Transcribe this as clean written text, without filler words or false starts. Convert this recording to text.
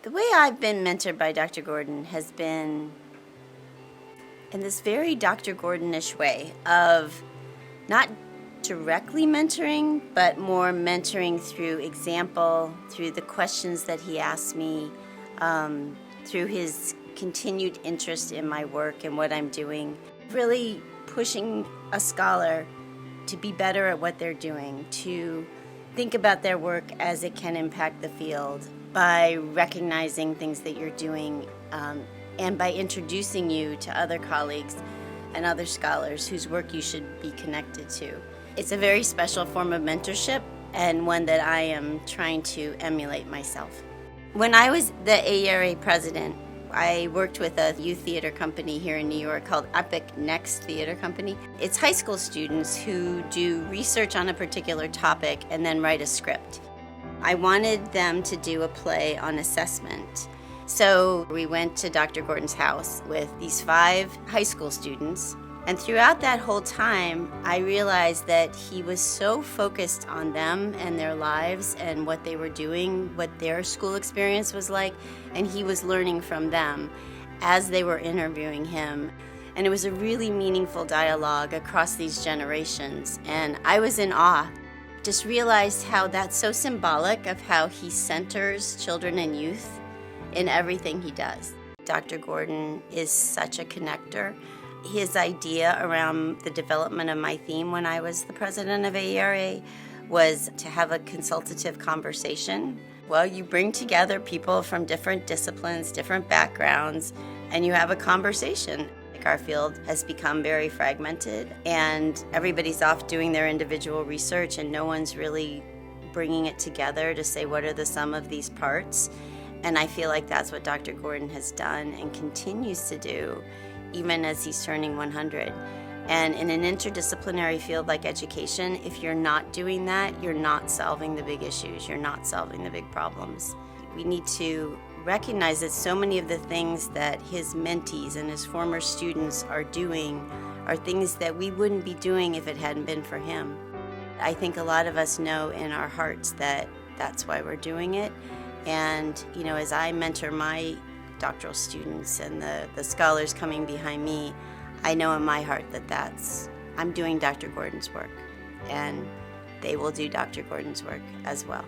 The way I've been mentored by Dr. Gordon has been in this very Dr. Gordonish way of not directly mentoring, but more mentoring through example, through the questions that he asked me, through his continued interest in my work and what I'm doing, really pushing a scholar to be better at what they're doing, to think about their work as it can impact the field by recognizing things that you're doing and by introducing you to other colleagues and other scholars whose work you should be connected to. It's a very special form of mentorship and one that I am trying to emulate myself. When I was the AERA president, I worked with a youth theater company here in New York called Epic Next Theater Company. It's high school students who do research on a particular topic and then write a script. I wanted them to do a play on assessment. So we went to Dr. Gordon's house with these 5 high school students. And throughout that whole time, I realized that he was so focused on them and their lives and what they were doing, what their school experience was like, and he was learning from them as they were interviewing him. And it was a really meaningful dialogue across these generations, and I was in awe. Just realized how that's so symbolic of how he centers children and youth in everything he does. Dr. Gordon is such a connector. His idea around the development of my theme when I was the president of AERA was to have a consultative conversation. Well, you bring together people from different disciplines, different backgrounds, and you have a conversation. Our field has become very fragmented, and everybody's off doing their individual research, and no one's really bringing it together to say what are the sum of these parts. And I feel like that's what Dr. Gordon has done and continues to do, even as he's turning 100. And in an interdisciplinary field like education, if you're not doing that, you're not solving the big issues, you're not solving the big problems. We need to recognize that so many of the things that his mentees and his former students are doing are things that we wouldn't be doing if it hadn't been for him. I think a lot of us know in our hearts that that's why we're doing it. And, you know, as I mentor my doctoral students and the scholars coming behind me, I know in my heart that I'm doing Dr. Gordon's work, and they will do Dr. Gordon's work as well.